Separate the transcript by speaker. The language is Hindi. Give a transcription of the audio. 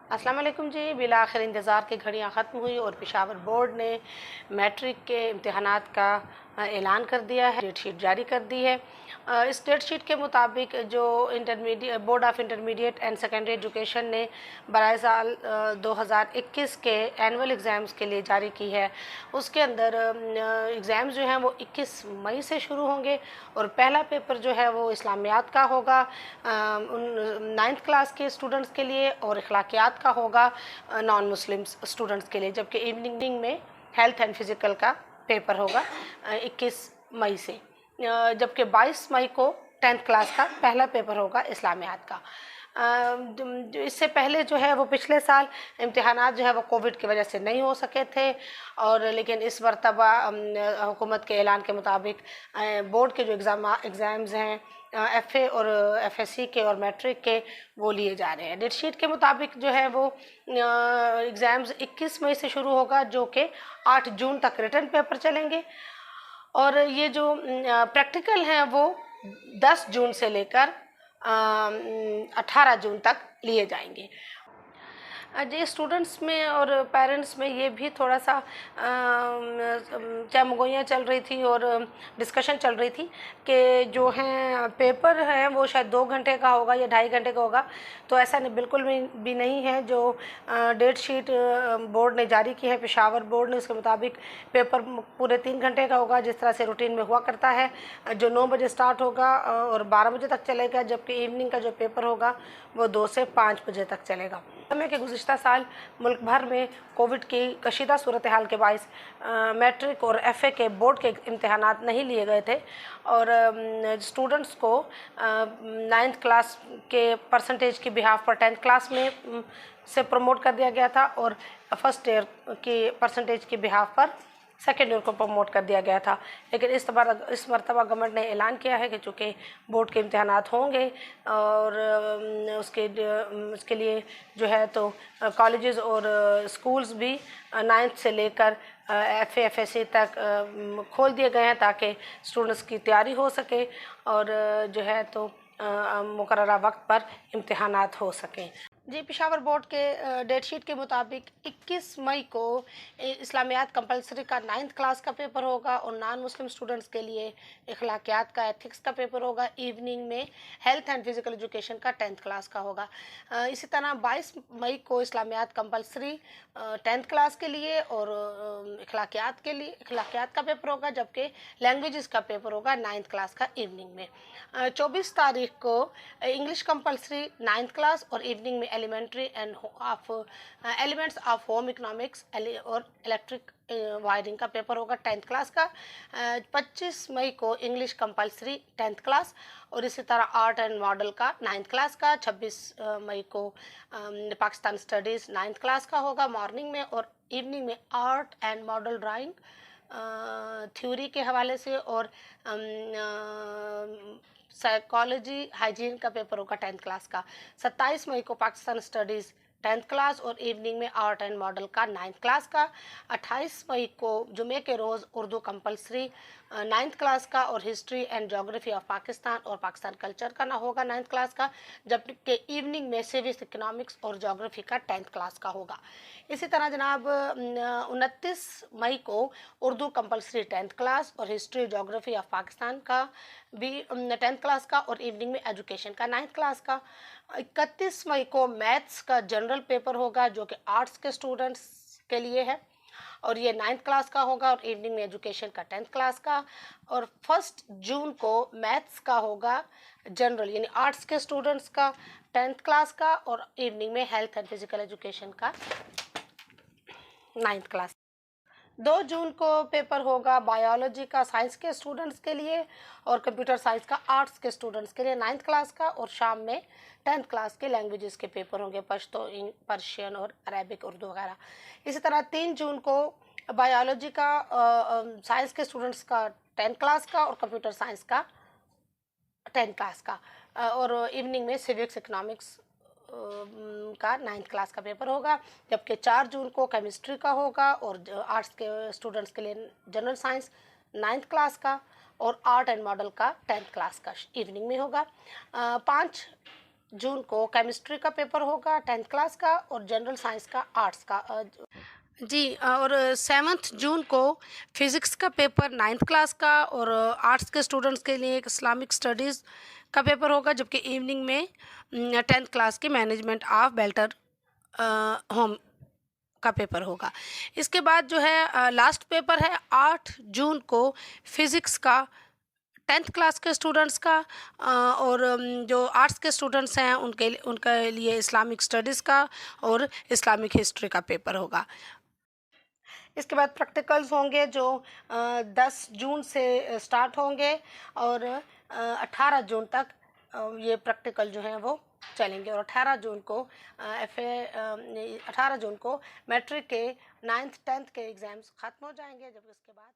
Speaker 1: अस्सलाम वालेकुम जी। बिला आखिर इंतज़ार की घड़ियां ख़त्म हुई और पेशावर बोर्ड ने मैट्रिक के इम्तहानात का ऐलान कर दिया है, डेट शीट जारी कर दी है। इस डेट शीट के मुताबिक जो intermediate board of intermediate and secondary education ने बराए साल 2021 के एनुअल एग्ज़ाम्स के लिए जारी की है, उसके अंदर एग्ज़ाम्स जो हैं वो 21 मई से शुरू होंगे और पहला पेपर जो है वो इस्लामियात का होगा नाइन्थ क्लास के स्टूडेंट्स के लिए, और अखलाकियात का होगा नॉन मुस्लिम स्टूडेंट्स के लिए, जबकि इवनिंग में हेल्थ एंड फिज़िकल का पेपर होगा 21 मई से, जबकि 22 मई को 10th क्लास का पहला पेपर होगा इस्लामियात का। जो इससे पहले जो है वो पिछले साल इम्तिहानात जो है वो कोविड की वजह से नहीं हो सके थे, और लेकिन इस मरतबा हुकूमत के ऐलान के मुताबिक बोर्ड के जो एग्ज़ाम्स हैं एफ़ए और एफ़एससी के और मैट्रिक के, वो लिए जा रहे हैं। डेट शीट के मुताबिक जो है वो एग्ज़ाम्स 21 मई से शुरू होगा, जो कि 8 जून तक रिटन पेपर चलेंगे, और ये जो प्रैक्टिकल हैं वो 10 जून से लेकर 18 जून तक लिए जाएंगे। जी, स्टूडेंट्स में और पेरेंट्स में ये भी थोड़ा सा चमगोइयाँ चल रही थी और डिस्कशन चल रही थी कि जो हैं पेपर है वो शायद 2 घंटे का होगा या 2.5 घंटे का होगा, तो ऐसा नहीं, बिल्कुल भी नहीं है। जो डेट शीट बोर्ड ने जारी की है, पेशावर बोर्ड ने, उसके मुताबिक पेपर पूरे 3 घंटे का होगा, जिस तरह से रूटीन में हुआ करता है, जो 9 बजे स्टार्ट होगा और 12 बजे तक चलेगा, जबकि इवनिंग का जो पेपर होगा वो 2 से 5 बजे तक चलेगा। समय के गुज़िश्ता साल मुल्क भर में कोविड की कशीदा सूरत हाल के बायस मैट्रिक और एफ़ए के बोर्ड के इम्तहानात नहीं लिए गए थे, और स्टूडेंट्स को 9th क्लास के परसेंटेज की बिहाफ पर 10th क्लास में से प्रमोट कर दिया गया था, और फर्स्ट ईयर की परसेंटेज की बिहाफ पर सेकेंड ईयर को प्रमोट कर दिया गया था। लेकिन इस मरतबा गवर्नमेंट ने ऐलान किया है कि चूँकि बोर्ड के इम्तहानात होंगे और उसके लिए जो है तो कॉलेजेस और स्कूल्स भी 9th से लेकर एफ़ए एफ़एससी तक खोल दिए गए हैं, ताकि स्टूडेंट्स की तैयारी हो सके और जो है तो मुकर्ररा वक्त पर इम्तहानात हो सकें। जी, पेशावर बोर्ड के डेट शीट के मुताबिक 21 मई को इस्लामियात कंपलसरी का 9th क्लास का पेपर होगा, और नॉन मुस्लिम स्टूडेंट्स के लिए अखलाकियात का, एथिक्स का पेपर होगा। इवनिंग में हेल्थ एंड फिज़िकल एजुकेशन का 10th क्लास का होगा। इसी तरह 22 मई को इस्लामियात कंपलसरी 10th क्लास के लिए और अखलाकियात का पेपर होगा, जबकि लैंग्वेजेस का पेपर होगा 9th क्लास का इवनिंग में। 24 तारीख को इंग्लिश कंपलसरी 9th क्लास और इवनिंग में elementary and of elements of home economics और इलेक्ट्रिक वायरिंग का पेपर होगा 10th क्लास का। 25 मई को इंग्लिश कंपलसरी 10th क्लास, और इसी तरह आर्ट एंड मॉडल का 9th क्लास का। 26 मई को पाकिस्तान स्टडीज़ 9th क्लास का होगा मॉर्निंग में, और इवनिंग में art and model drawing theory के हवाले से, और साइकोलॉजी हाइजीन का पेपर होगा 10th क्लास का। 27 मई को पाकिस्तान स्टडीज़ 10th क्लास और इवनिंग में आर्ट एंड मॉडल का 9th क्लास का। 28 मई को जुमे के रोज़ उर्दू कंपलसरी 9th क्लास का, और history and geography of Pakistan और पाकिस्तान कल्चर का ना होगा 9th क्लास का, जबकि इवनिंग में सिविक्स, इकोनॉमिक्स और जोग्राफी का 10th क्लास का होगा। इसी तरह जनाब 29 मई को उर्दू कंपलसरी 10th क्लास और हिस्ट्री जोग्राफी ऑफ पाकिस्तान का भी 10th क्लास का, और इवनिंग में एजुकेशन का 9th क्लास का। 31 मई को मैथ्स का जनरल पेपर होगा, जो कि आर्ट्स के स्टूडेंट्स के लिए है, और ये 9th क्लास का होगा, और इवनिंग में एजुकेशन का 10th क्लास का। और 1 जून को मैथ्स का होगा जनरल, यानी आर्ट्स के स्टूडेंट्स का 10th क्लास का, और इवनिंग में हेल्थ एंड फिजिकल एजुकेशन का 9th क्लास। 2 जून को पेपर होगा बायोलॉजी का साइंस के स्टूडेंट्स के लिए, और कंप्यूटर साइंस का आर्ट्स के स्टूडेंट्स के लिए 9th क्लास का, और शाम में 10th क्लास के लैंग्वेजेस के पेपर होंगे, पश्तो, पर्शियन और अरेबिक, उर्दू वगैरह। इसी तरह 3 जून को बायोलॉजी का साइंस के स्टूडेंट्स का 10th क्लास का, और कंप्यूटर साइंस का 10th क्लास का, और इवनिंग में सिविक्स, इकोनॉमिक्स का 9th क्लास का पेपर होगा। जबकि 4 जून को केमिस्ट्री का होगा, और आर्ट्स के स्टूडेंट्स के लिए जनरल साइंस 9th क्लास का, और आर्ट एंड मॉडल का 10th क्लास का इवनिंग में होगा। 5 जून को केमिस्ट्री का पेपर होगा 10th क्लास का, और जनरल साइंस का, आर्ट्स का। जी, और 7 जून को फिज़िक्स का पेपर 9th क्लास का, और आर्ट्स के स्टूडेंट्स के लिए एक इस्लामिक स्टडीज़ का पेपर होगा, जबकि इवनिंग में 10th क्लास की मैनेजमेंट ऑफ बेल्टर होम का पेपर होगा। इसके बाद जो है लास्ट पेपर है 8 जून को फिज़िक्स का 10th क्लास के स्टूडेंट्स का, और जो आर्ट्स के स्टूडेंट्स हैं उनके लिए इस्लामिक स्टडीज़ का और इस्लामिक हिस्ट्री का पेपर होगा। इसके बाद प्रैक्टिकल्स होंगे जो 10 जून से स्टार्ट होंगे, और 18 जून तक ये प्रैक्टिकल जो हैं वो चलेंगे, और 18 जून को 18 जून को मैट्रिक के 9th 10th के एग्ज़ाम्स ख़त्म हो जाएंगे, जब उसके बाद